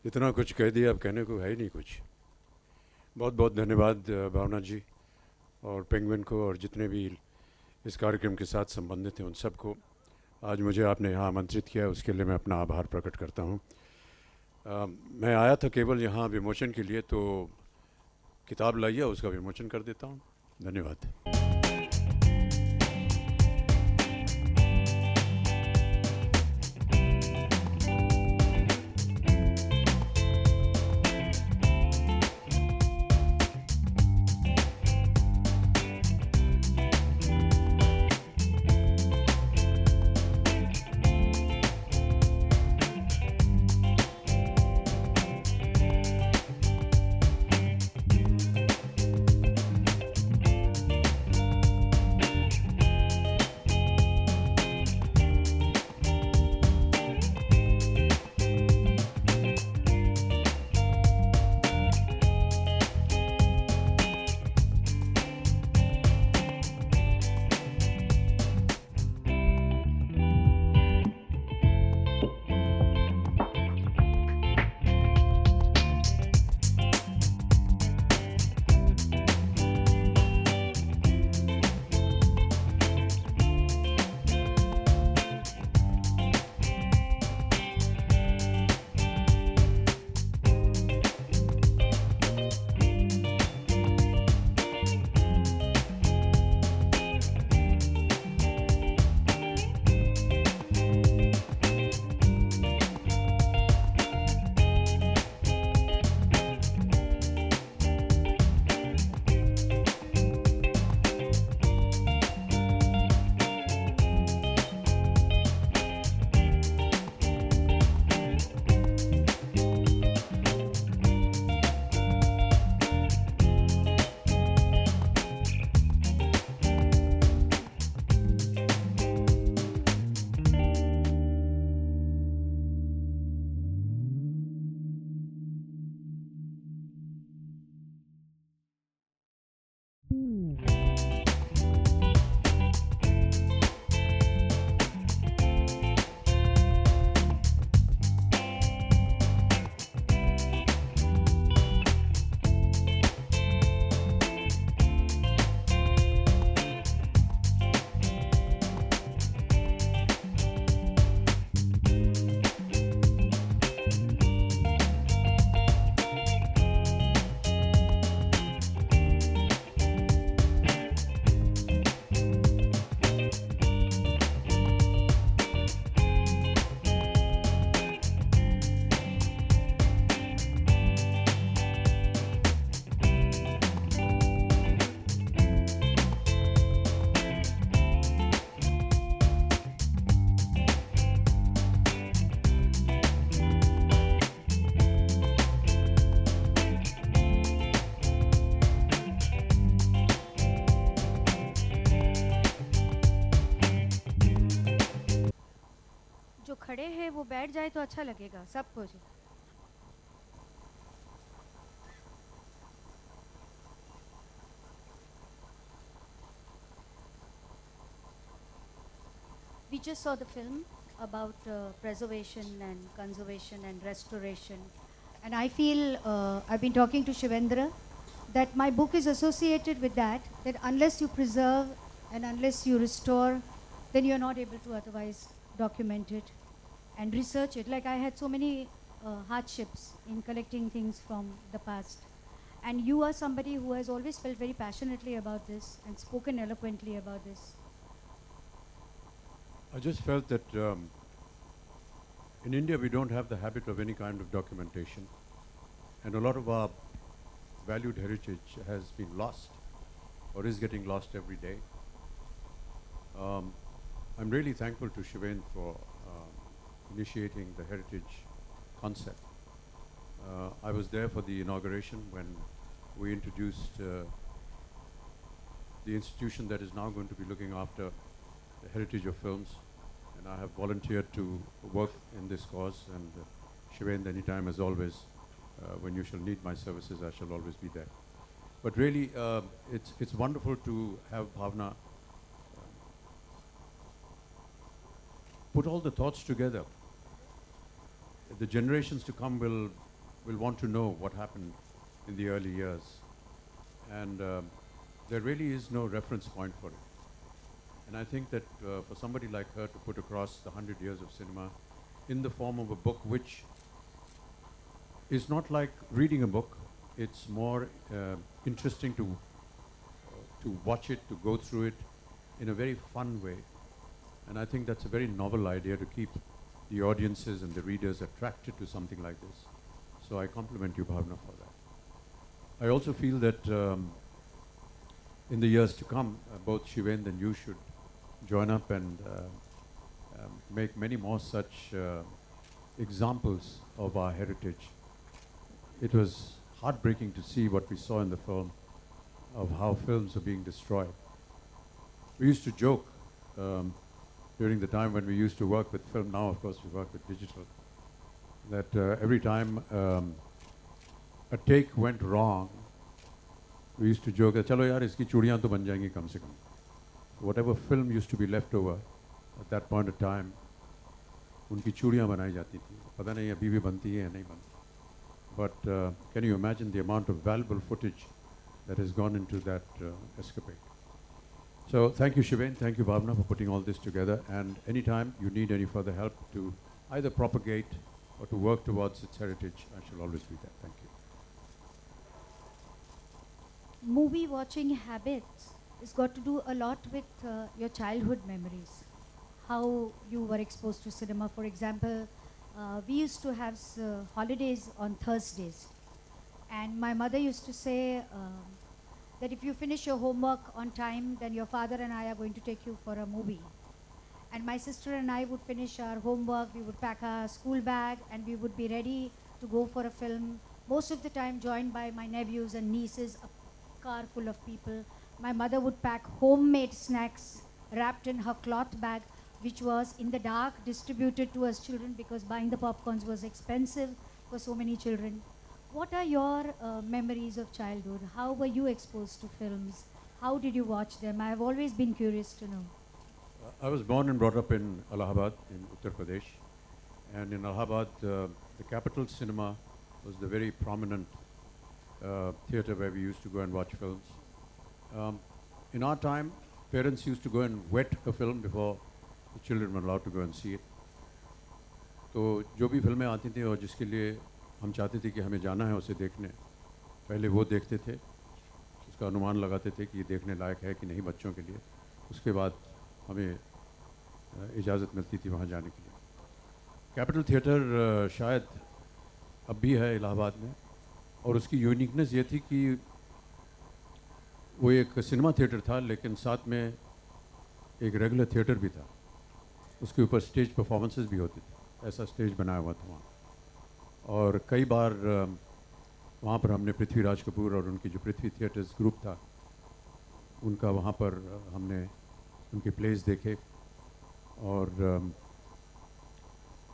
इतना कुछ कह दिया, अब कहने को है ही नहीं कुछ। बहुत बहुत धन्यवाद भावना जी और पेंगुइन को और जितने भी इस कार्यक्रम के साथ संबंधित हैं उन सबको। आज मुझे आपने यहाँ आमंत्रित किया है, उसके लिए मैं अपना आभार प्रकट करता हूँ। मैं आया था केवल यहाँ विमोचन के लिए, तो किताब लाइए, उसका विमोचन कर देता हूँ। धन्यवाद। जो खड़े हैं वो बैठ जाए तो अच्छा लगेगा सबको जी। We just saw the film about preservation and conservation and restoration. And I feel, I've been talking to Shivendra, that my book is associated with that, that unless you preserve and unless you restore, then you're not able to otherwise document it and research it. Like I had so many hardships in collecting things from the past. And you are somebody who has always felt very passionately about this and spoken eloquently about this. I just felt that in India we don't have the habit of any kind of documentation, and a lot of our valued heritage has been lost or is getting lost every day. I'm really thankful to Shiven for initiating the heritage concept. I was there for the inauguration when we introduced the institution that is now going to be looking after the heritage of films, and I have volunteered to work in this cause. And Shiven, anytime as always, when you shall need my services, I shall always be there. But really, it's wonderful to have Bhavna put all the thoughts together. The generations to come will will want to know what happened in the early years. And there really is no reference point for it. And I think that for somebody like her to put across the 100 years of cinema in the form of a book which is not like reading a book, it's more interesting to watch it, to go through it in a very fun way. And I think that's a very novel idea to keep the audiences and the readers attracted to something like this. So I compliment you, Bhavna, for that. I also feel that in the years to come, both Shivendra and you should join up and make many more such examples of our heritage. It was heartbreaking to see what we saw in the film of how films are being destroyed. We used to joke during the time when we used to work with film. Now, of course, we work with digital. That every time a take went wrong, we used to joke, "Chalo yaar, iski chudiyan to ban jayenge kam se kam." Whatever film used to be left over at that point of time, उनकी चूड़ियाँ बनाई जाती थी. पता नहीं अभी भी बनती है या नहीं बनती. But can you imagine the amount of valuable footage that has gone into that escapade? So thank you, Shiven, thank you, Bhavna, for putting all this together. And anytime you need any further help to either propagate or to work towards its heritage, I shall always be there. Thank you. Movie watching habits has got to do a lot with your childhood memories. How you were exposed to cinema. For example, we used to have holidays on Thursdays. And my mother used to say that if you finish your homework on time, then your father and I are going to take you for a movie. And my sister and I would finish our homework, we would pack our school bag, and we would be ready to go for a film. Most of the time joined by my nephews and nieces, a car full of people. My mother would pack homemade snacks wrapped in her cloth bag, which was in the dark distributed to us children because buying the popcorns was expensive for so many children. What are your memories of childhood? How were you exposed to films? How did you watch them? I have always been curious to know. I was born and brought up in Allahabad in Uttar Pradesh. And in Allahabad, the Capital Cinema was the very prominent theatre where we used to go and watch films. In our time, parents used to go and wet a film before the children were allowed to go and see it. तो जो भी फिल्में आती थी और जिसके लिए हम चाहते थे कि हमें जाना है उसे देखने, पहले वो देखते थे, उसका अनुमान लगाते थे कि ये देखने लायक है कि नहीं बच्चों के लिए. उसके बाद हमें इजाज़त मिलती थी वहाँ जाने के लिए. कैपिटल थिएटर शायद अब भी है इलाहाबाद में, और उसकी यूनिकनेस ये थी कि वो एक सिनेमा थिएटर था लेकिन साथ में एक रेगुलर थिएटर भी था. उसके ऊपर स्टेज परफॉर्मेंसेस भी होती थी. ऐसा स्टेज बनाया हुआ था वहाँ. और कई बार वहाँ पर हमने पृथ्वीराज कपूर और उनकी जो पृथ्वी थिएटर्स ग्रुप था उनका वहाँ पर हमने उनके प्लेस देखे. और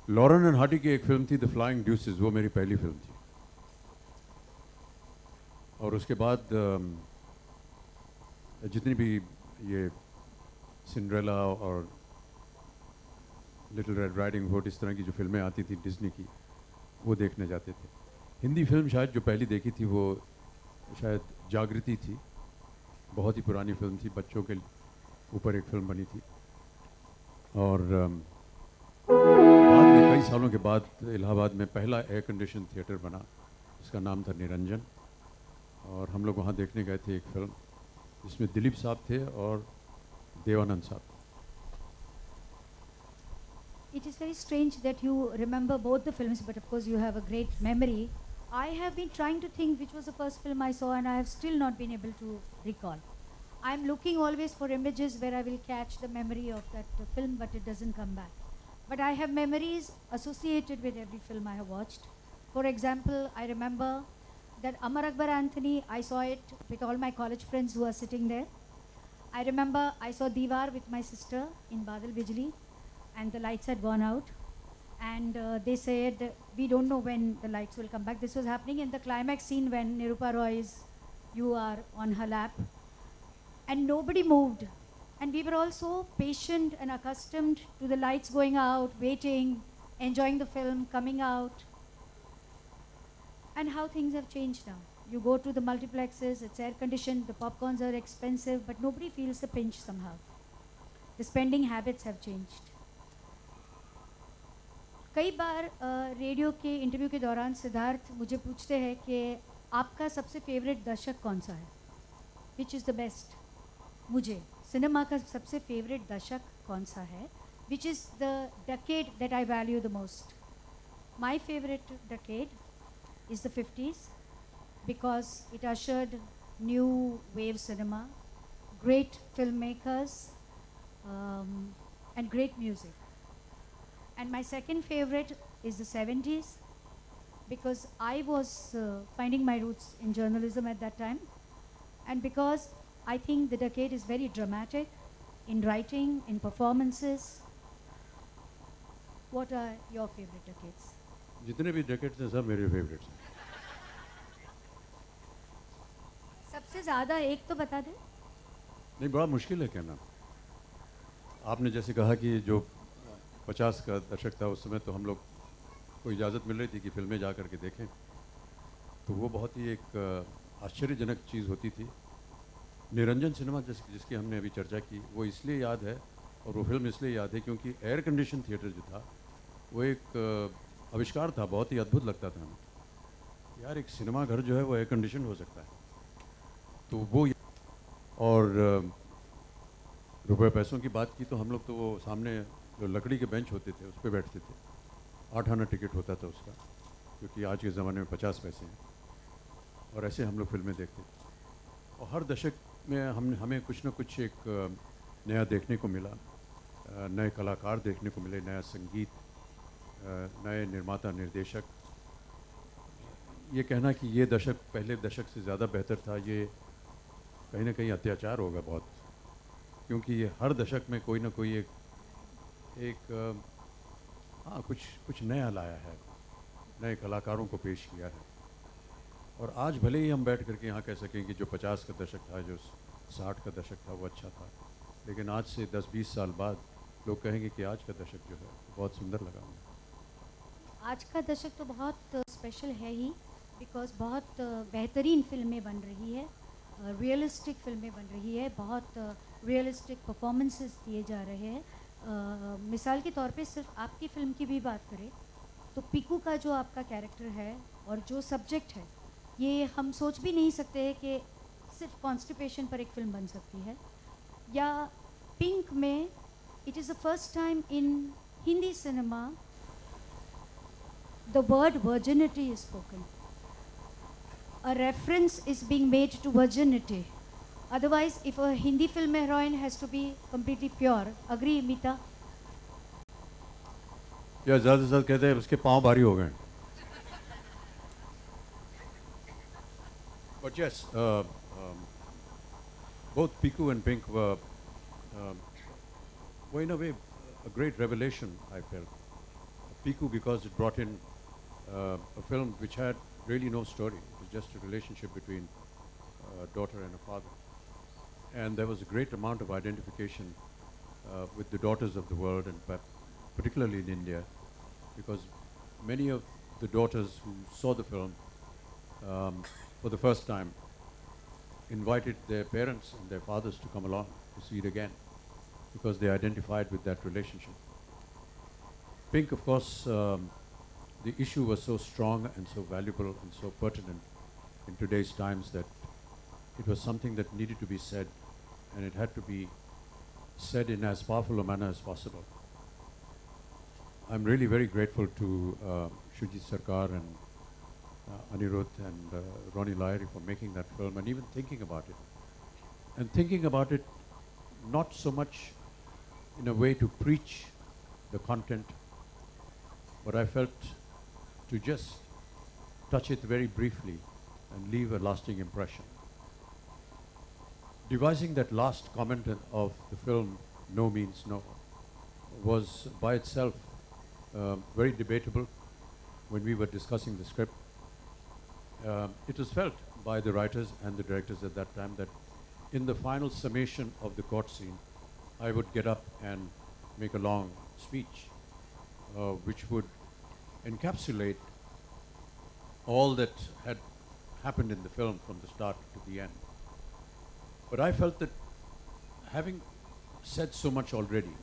लॉरेन एंड हार्डी की एक फ़िल्म थी द फ्लाइंग ड्यूसेस, वो मेरी पहली फ़िल्म थी. और उसके बाद जितनी भी ये सिंड्रेला और लिटिल रेड राइडिंग हुड इस तरह की जो फिल्में आती थी डिज्नी की, वो देखने जाते थे. हिंदी फिल्म शायद जो पहली देखी थी वो शायद जागृति थी. बहुत ही पुरानी फिल्म थी, बच्चों के ऊपर एक फिल्म बनी थी. और बाद में कई सालों के बाद इलाहाबाद में पहला एयर कंडीशन थिएटर बना, उसका नाम था निरंजन. और हम लोग वहाँ देखने गए थे एक फिल्म जिसमें दिलीप साहब थे और देवानंद साहब. It is very strange that you remember both the films, but of course you have a great memory. I have been trying to think which was the first film I saw and I have still not been able to recall. I'm looking always for images where I will catch the memory of that film, but it doesn't come back. But I have memories associated with every film I have watched. For example, I remember that Amar Akbar Anthony, I saw it with all my college friends who are sitting there. I remember I saw Diwar with my sister in Badal Bijli, and the lights had gone out. And they said, we don't know when the lights will come back. This was happening in the climax scene when Nirupa Roy you are on her lap. And nobody moved. And we were all so patient and accustomed to the lights going out, waiting, enjoying the film, coming out. and how things have changed now. You go to the multiplexes, it's air conditioned, the popcorns are expensive, but nobody feels the pinch somehow. The spending habits have changed. कई बार radio के interview के दौरान सिद्धार्थ मुझे पूछते हैं कि आपका सबसे फेवरेट दशक कौन सा है, विच इज़ द बेस्ट. मुझे सिनेमा का सबसे फेवरेट दशक कौन सा है, which is the decade that I value the most. My favourite decade is the 50s because it ushered new wave cinema, great filmmakers, and great music. And my second favorite is the 70s because I was finding my roots in journalism at that time, and because I think the decade is very dramatic in writing, in performances. What are your favorite decades? जितने भी decades हैं सब मेरे favourites हैं. सबसे ज़्यादा एक तो बता दें. नहीं, बड़ा मुश्किल है कहना. आपने जैसे कहा कि जो 50 का दशक था उस समय तो हम लोग को इजाज़त मिल रही थी कि फिल्में जा कर के देखें, तो वो बहुत ही एक आश्चर्यजनक चीज़ होती थी. निरंजन सिनेमा जिसकी हमने अभी चर्चा की, वो इसलिए याद है और वो फिल्म इसलिए याद है क्योंकि एयर कंडीशन थिएटर जो था वो एक आविष्कार था, बहुत ही अद्भुत लगता था हमें. यार एक सिनेमा घर जो है वो एयर कंडीशन हो सकता है, तो वो. और रुपए पैसों की बात की तो हम लोग तो वो सामने जो लकड़ी के बेंच होते थे उस पर बैठते थे. 8 आना टिकट होता था उसका, क्योंकि आज के ज़माने में 50 पैसे हैं, और ऐसे हम लोग फिल्में देखते थे. और हर दशक में हमें कुछ न कुछ एक नया देखने को मिला, नए कलाकार देखने को मिले, नया संगीत, नए निर्माता निर्देशक. ये कहना कि ये दशक पहले दशक से ज़्यादा बेहतर था, ये कहीं ना कहीं अत्याचार होगा बहुत, क्योंकि ये हर दशक में कोई ना कोई एक हाँ कुछ नया लाया है, नए कलाकारों को पेश किया है. और आज भले ही हम बैठ करके यहाँ कह सकें कि जो 50 का दशक था, जो 60 का दशक था वो अच्छा था, लेकिन आज से 10-20 साल बाद लोग कहेंगे कि आज का दशक जो है बहुत सुंदर लगा हमें. आज का दशक तो बहुत स्पेशल है ही, बिकॉज बहुत बेहतरीन फिल्में बन रही है, रियलिस्टिक फिल्में बन रही है, बहुत रियलिस्टिक परफॉर्मेंसेस दिए जा रहे हैं. मिसाल के तौर पे सिर्फ आपकी फ़िल्म की भी बात करें तो पीकू का जो आपका कैरेक्टर है और जो सब्जेक्ट है, ये हम सोच भी नहीं सकते हैं कि सिर्फ कॉन्स्टिपेशन पर एक फ़िल्म बन सकती है. या पिंक में it is the first time in Hindi cinema the word virginity is spoken. A reference is being made to virginity. Otherwise, if a Hindi film heroine has to be completely pure, agree, Mita? या ज़्यादा से ज़्यादा कहते हैं उसके पाँव भारी हो गए. But yes, both Piku and Pink were in a way a great revelation, I felt. Piku because it brought in a film which had really no story. It was just a relationship between a daughter and a father. And there was a great amount of identification with the daughters of the world, and particularly in India, because many of the daughters who saw the film for the first time invited their parents and their fathers to come along to see it again, because they identified with that relationship. Pink, of course, the issue was so strong and so valuable and so pertinent in today's times that it was something that needed to be said, and it had to be said in as powerful a manner as possible. I'm really very grateful to Shujit Sarkar and Anirudh and Ronnie Lyre for making that film and even thinking about it. And thinking about it not so much in a way to preach the content, but I felt to just touch it very briefly and leave a lasting impression. Devising that last comment of the film, No Means No, was by itself very debatable when we were discussing the script. It was felt by the writers and the directors at that time that in the final summation of the court scene, I would get up and make a long speech which would encapsulate all that had happened in the film from the start to the end. But I felt that having said so much already,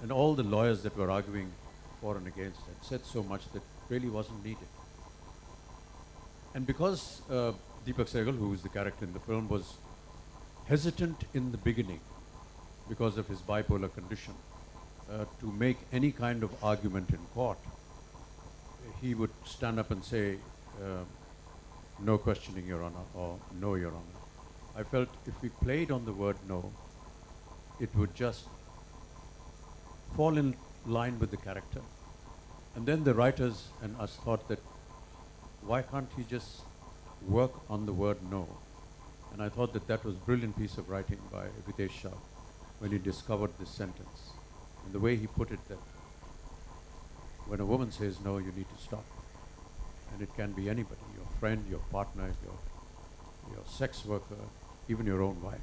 and all the lawyers that were arguing for and against had said so much that really wasn't needed. And because Deepak Sehgal, who is the character in the film, was hesitant in the beginning because of his bipolar condition to make any kind of argument in court, he would stand up and say, no questioning, Your Honor, or no, Your Honor. I felt if we played on the word no, it would just fall in line with the character. And then the writers and us thought that, why can't he just work on the word no? And I thought that that was a brilliant piece of writing by Videsh Shah when he discovered this sentence. And the way he put it, that when a woman says no, you need to stop. And it can be anybody, your friend, your partner, your sex worker, even your own wife.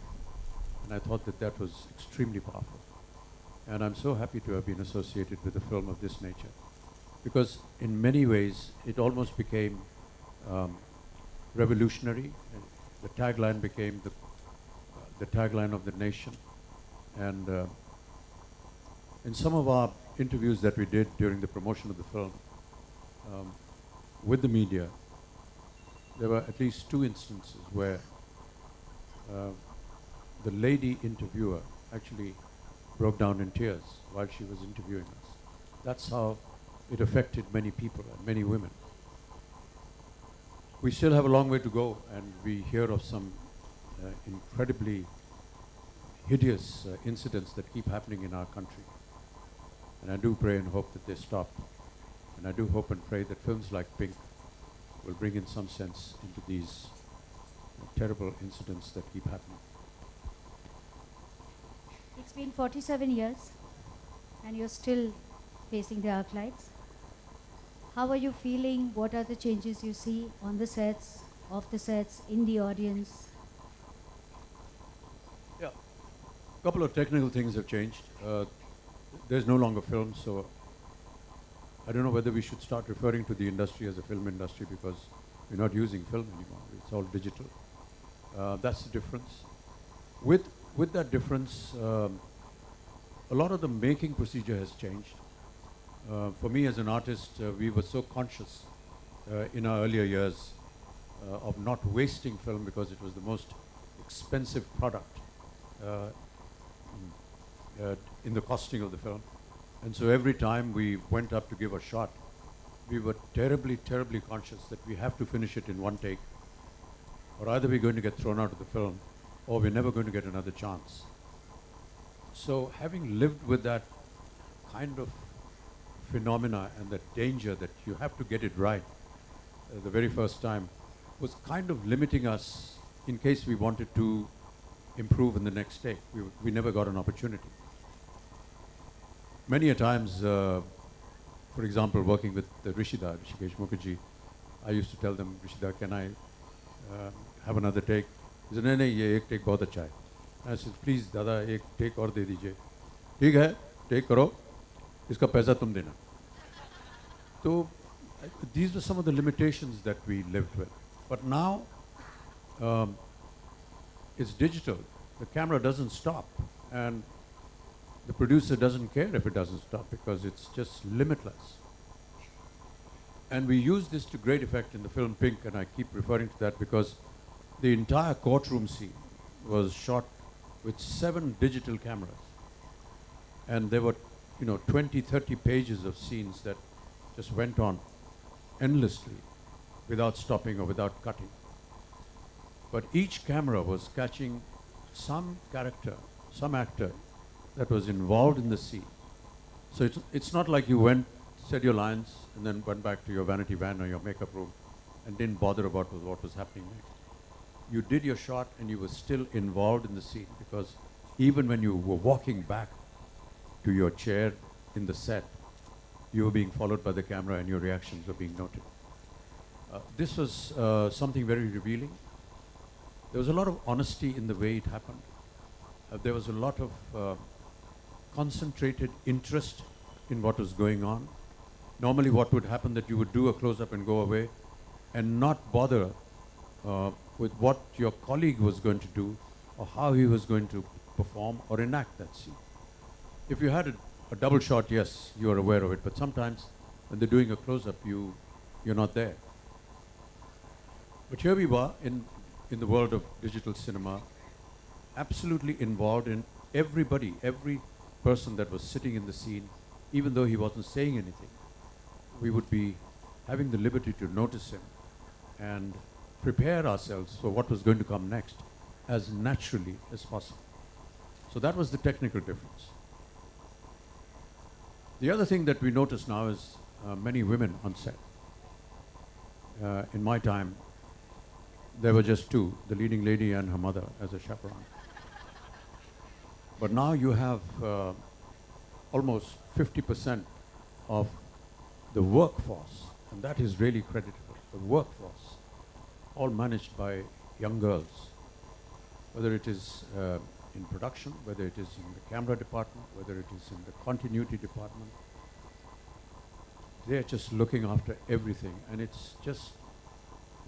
And I thought that that was extremely powerful. And I'm so happy to have been associated with a film of this nature, because in many ways it almost became revolutionary. The tagline became the tagline of the nation. And in some of our interviews that we did during the promotion of the film with the media, there were at least 2 instances where the lady interviewer actually broke down in tears while she was interviewing us. That's how it affected many people and many women. We still have a long way to go, and we hear of some incredibly hideous incidents that keep happening in our country. And I do pray and hope that they stop. And I do hope and pray that films like Pink will bring in some sense into these terrible incidents that keep happening. It's been 47 years and you're still facing the arc lights. How are you feeling? What are the changes you see on the sets, off the sets, in the audience? Yeah, a couple of technical things have changed. There's no longer film, so I don't know whether we should start referring to the industry as a film industry, because we're not using film anymore. It's all digital. That's the difference. With that difference, a lot of the making procedure has changed. For me as an artist, we were so conscious in our earlier years of not wasting film, because it was the most expensive product in the costing of the film. And so every time we went up to give a shot, we were terribly, terribly conscious that we have to finish it in one take, or either we're going to get thrown out of the film, or we're never going to get another chance. So having lived with that kind of phenomena and the danger that you have to get it right the very first time was kind of limiting us in case we wanted to improve in the next take. We never got an opportunity. Many a times, for example, working with Rishikesh Mukherjee, I used to tell them, Rishida, can I have another take? He said, नहीं नहीं ये एक take बहुत अच्छा है. I said, please दादा एक take और दे दीजिए. ठीक है, take करो, इसका पैसा तुम देना. So these were some of the limitations that we lived with. But now it's digital. The camera doesn't stop, and the producer doesn't care if it doesn't stop, because it's just limitless. And we use this to great effect in the film Pink, and I keep referring to that because the entire courtroom scene was shot with 7 digital cameras. And there were, 20, 30 pages of scenes that just went on endlessly without stopping or without cutting. But each camera was catching some character, some actor that was involved in the scene. So it's not like you went, said your lines, and then went back to your vanity van or your makeup room and didn't bother about what was happening next. You did your shot and you were still involved in the scene, because even when you were walking back to your chair in the set, you were being followed by the camera and your reactions were being noted. This was something very revealing. There was a lot of honesty in the way it happened. There was a lot of concentrated interest in what was going on. Normally what would happen that you would do a close-up and go away, and not bother with what your colleague was going to do or how he was going to perform or enact that scene. If you had a double shot, yes, you are aware of it, but sometimes when they're doing a close-up, you're not there. But here we were in the world of digital cinema, absolutely involved in everybody, every person that was sitting in the scene, even though he wasn't saying anything. We would be having the liberty to notice him and prepare ourselves for what was going to come next as naturally as possible. So that was the technical difference. The other thing that we notice now is many women on set. In my time, there were just two, the leading lady and her mother as a chaperone. But now you have almost 50% of the workforce, and that is really creditable, the workforce, all managed by young girls, whether it is in production, whether it is in the camera department, whether it is in the continuity department. They're just looking after everything, and it's just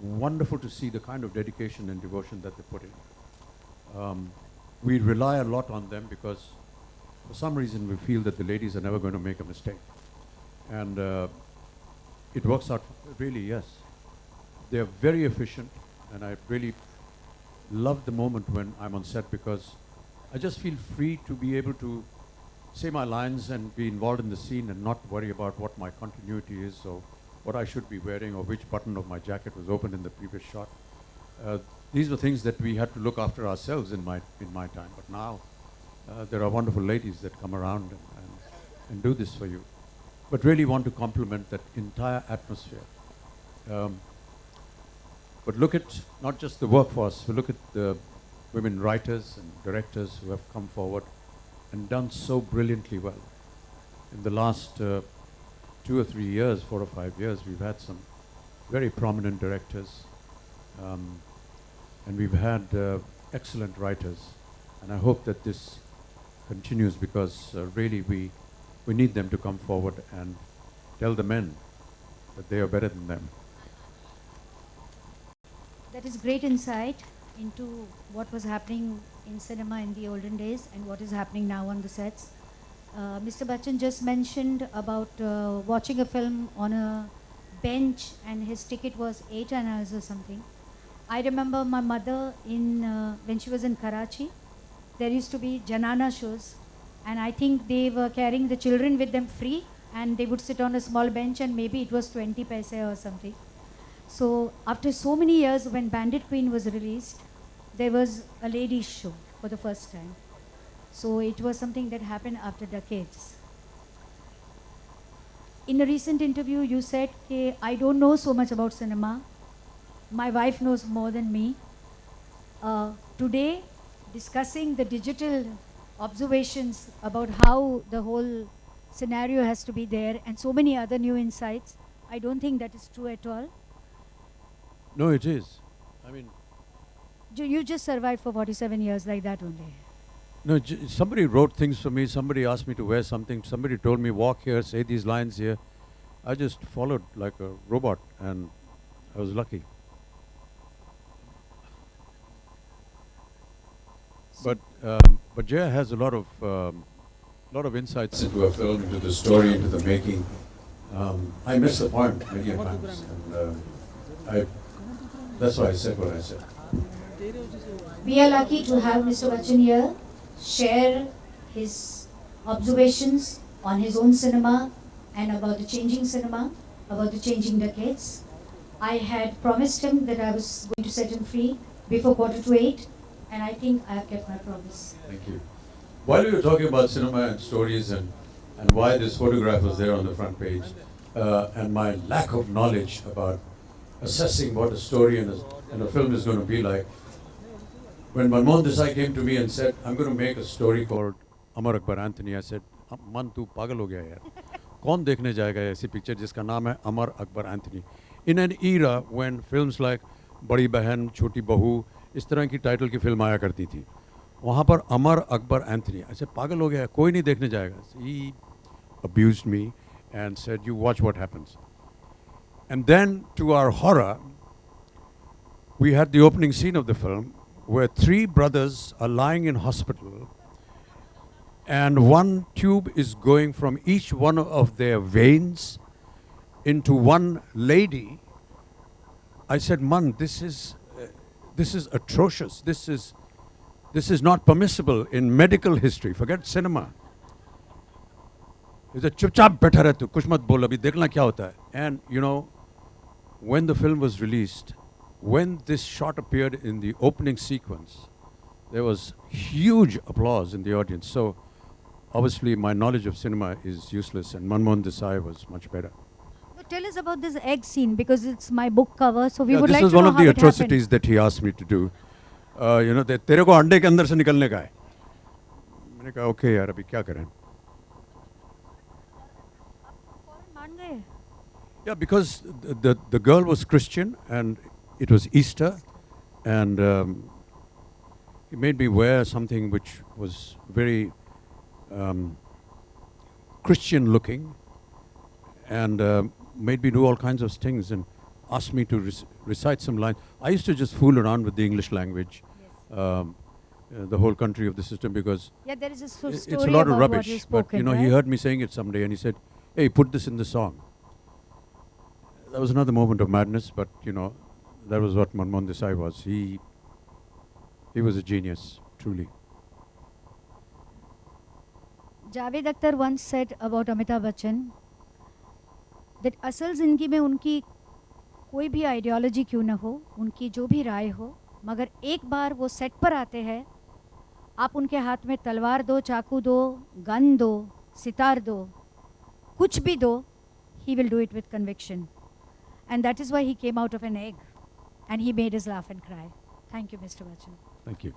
wonderful to see the kind of dedication and devotion that they put in. We rely a lot on them because for some reason we feel that the ladies are never going to make a mistake. And it works out really, yes. They are very efficient, and I really love the moment when I'm on set because I just feel free to be able to say my lines and be involved in the scene and not worry about what my continuity is or what I should be wearing or which button of my jacket was open in the previous shot. These were things that we had to look after ourselves in my time. But now there are wonderful ladies that come around and do this for you. But really want to compliment that entire atmosphere. But look at not just the workforce, but look at the women writers and directors who have come forward and done so brilliantly well. In the last 2 or 3 years, 4 or 5 years, we've had some very prominent directors, and we've had excellent writers. And I hope that this continues because really we need them to come forward and tell the men that they are better than them. That is great insight into what was happening in cinema in the olden days and what is happening now on the sets. Mr. Bachchan just mentioned about watching a film on a bench and his ticket was 8 annas or something. I remember my mother when she was in Karachi, there used to be Janana shows, and I think they were carrying the children with them free, and they would sit on a small bench and maybe it was 20 paise or something. So after so many years, when Bandit Queen was released, there was a ladies show for the first time. So it was something that happened after decades. In a recent interview, you said, I don't know so much about cinema. My wife knows more than me. Today, discussing the digital observations about how the whole scenario has to be there and so many other new insights, I don't think that is true at all. No, it is. I mean, You just survived for 47 years like that only. no, somebody wrote things for me. Somebody asked me to wear something. Somebody told me, walk here, say these lines here. I just followed like a robot, and I was lucky. But Jaya has a lot of insights into a film, into the story, into the making. I missed the point many a times, and that's why I said what I said. We are lucky to have Mr. Bachchan here, share his observations on his own cinema and about the changing cinema, about the changing decades. I had promised him that I was going to set him free before 7:45, and I think I have kept my promise. Thank you. While we were talking about cinema and stories and why this photograph was there on the front page, and my lack of knowledge about assessing what a story and a film is going to be like, when Manmohan Desai came to me and said, I'm going to make a story called Amar Akbar Anthony, I said, Man, tu pagal ho gaya yaar. Kaun dekhne jayega aisi picture jiska naam hai Amar Akbar Anthony? In an era when films like Badi Behan, Choti Bahu, इस तरह की title की film आया करती थी, वहाँ पर Amar Akbar Anthony, ऐसे पागल हो गया, कोई नहीं देखने जाएगा. He abused me and said, you watch what happens. And then to our horror, we had the opening scene of the film where three brothers are lying in hospital and one tube is going from each one of their veins into one lady. I said, Man, this is atrocious. This is not permissible in medical history. Forget cinema. He said, चुपचाप बैठा रह तू, कुछ मत बोल, अभी देखना क्या होता है. And you know, when the film was released, when this shot appeared in the opening sequence, there was huge applause in the audience. So obviously my knowledge of cinema is useless and Manmohan Desai was much better. But tell us about this egg scene because it's my book cover, so we Yeah, would this like was to one know of how the it happened. atrocities that he asked me to do. You know, तेरे को अंडे के अंदर से निकलने का है. मैंने कहा okay यार अभी क्या करें? मान गए? Yeah, because the girl was Christian and it was Easter and he made me wear something which was very Christian looking and made me do all kinds of things and asked me to recite some lines. I used to just fool around with the English language, the whole country of the system because Yeah, there is a story it's a lot of about what rubbish. you But spoken, you know, right? he heard me saying it someday and he said, hey, put this in the song. That was another moment of madness, but you know, that was what Manmohan Desai was. He was a genius, truly. Javed Akhtar once said about Amitabh Bachchan that असल जिंदगी में उनकी कोई भी ideology क्यों ना हो, उनकी जो भी राय हो, मगर एक बार वो सेट पर आते हैं, आप उनके हाथ में तलवार दो, चाकू दो, गन दो, सितार दो, कुछ भी दो, he will do it with conviction. And that is why he came out of an egg and he made us laugh and cry. Thank you, Mr. Bachchan. Thank you.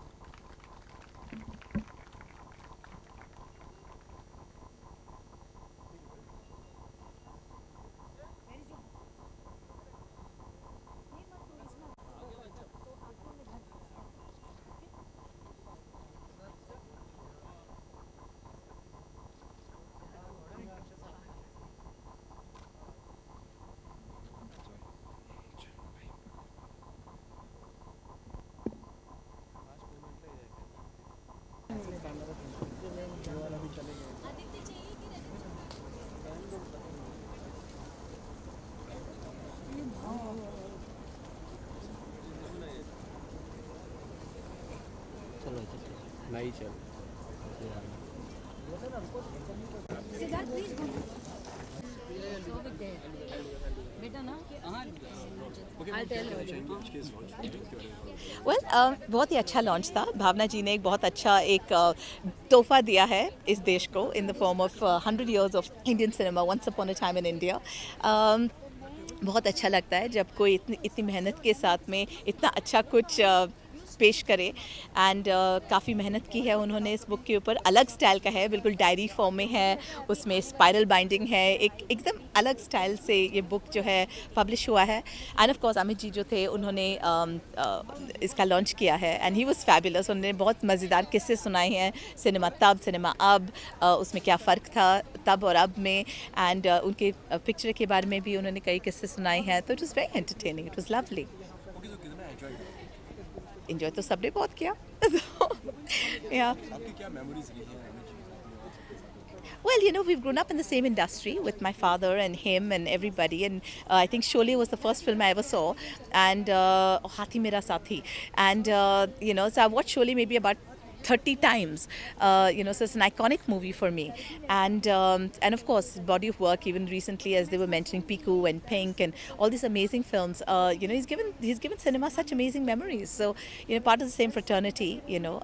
नहीं चल बहुत ही अच्छा लॉन्च था. भावना जी ने एक बहुत अच्छा एक तोहफा दिया है इस देश को in the form of 100 years of Indian cinema once upon a time in India. बहुत अच्छा लगता है जब कोई इतनी मेहनत के साथ में इतना अच्छा कुछ पेश करे. एंड काफ़ी मेहनत की है उन्होंने इस बुक के ऊपर. अलग स्टाइल का है, बिल्कुल डायरी फॉर्म में है, उसमें स्पाइरल बाइंडिंग है, एकदम अलग स्टाइल से ये बुक जो है पब्लिश हुआ है. End of course Amit ji जो थे उन्होंने इसका लॉन्च किया है एंड ही वाज फैबुलस. उन्होंने बहुत मज़ेदार किस्से सुनाए हैं, सिनेमा तब सिनेमा अब, उसमें क्या फ़र्क था तब और अब में. एंड उनके पिक्चर के बारे में भी उन्होंने कई किस्से सुनाए हैं. तो it was very entertaining, it was lovely. Enjoy तो सबने बहुत किया. Well, you know, we've grown up in the same industry with my father and him and everybody. And I think Sholay was the first film I ever saw. And Hathi Mera Sathi. And, you know, so I've watched Sholay maybe about 30 times. You know, so it's an iconic movie for me. And of course, body of work, even recently, as they were mentioning, Piku and Pink and all these amazing films. You know, he's given cinema such amazing memories. So, you know, part of the same fraternity, you know.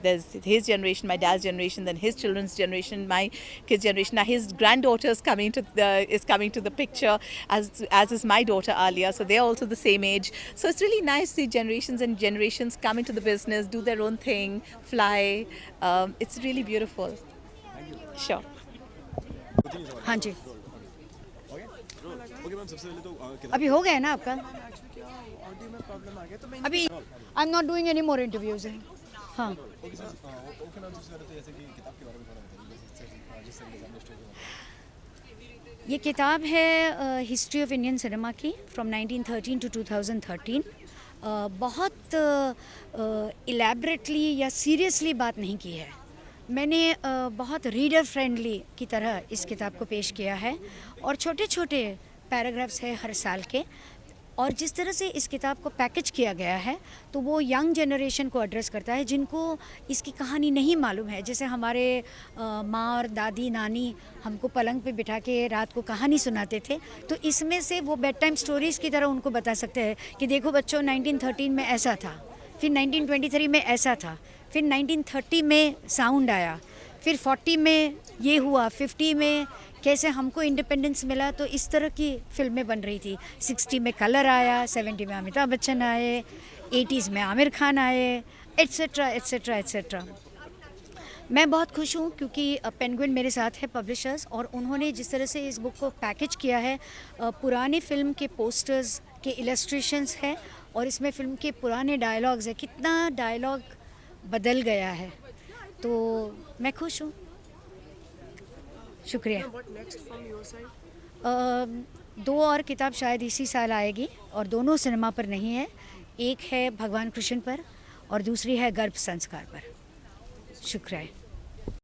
There's his generation, my dad's generation, then his children's generation, my kids' generation. Now his granddaughter is coming to the picture, as is my daughter Alia. So they're also the same age. So it's really nice to see generations and generations come into the business, do their own thing, fly. It's really beautiful. Sure. हाँ जी. अभी हो गया ना आपका? अभी I am not doing any more interviews. हाँ. ये किताब है हिस्ट्री ऑफ इंडियन सिनेमा की फ्रॉम 1913 to 2013. बहुत इलेबरेटली या सीरियसली बात नहीं की है। मैंने बहुत रीडर फ्रेंडली की तरह इस किताब को पेश किया है और छोटे छोटे पैराग्राफ्स हैं हर साल के, और जिस तरह से इस किताब को पैकेज किया गया है तो वो यंग जनरेशन को एड्रेस करता है जिनको इसकी कहानी नहीं मालूम है। जैसे हमारे माँ और दादी नानी हमको पलंग पे बिठा के रात को कहानी सुनाते थे, तो इसमें से वो बेड टाइम स्टोरीज़ की तरह उनको बता सकते हैं कि देखो बच्चों 1913 में ऐसा था, फिर 1923 में ऐसा था, फिर 1930 में साउंड आया, फिर 40 में ये हुआ, 50 में कैसे हमको इंडिपेंडेंस मिला। तो इस तरह की फिल्में बन रही थी। 60 में कलर आया, 70 में अमिताभ बच्चन आए, 80s में आमिर खान आए, एट्सेट्रा एट्सेट्रा एट्सेट्रा। मैं बहुत खुश हूँ क्योंकि पेंगुइन मेरे साथ है पब्लिशर्स, और उन्होंने जिस तरह से इस बुक को पैकेज किया है, पुराने फिल्म के पोस्टर्स के इलस्ट्रेशंस है और इसमें फिल्म के पुराने डायलॉग्स है। कितना डायलॉग बदल गया है, तो मैं खुश हूँ। शुक्रिया। दो और किताब शायद इसी साल आएगी और दोनों सिनेमा पर नहीं है। एक है भगवान कृष्ण पर और दूसरी है गर्भ संस्कार पर। शुक्रिया।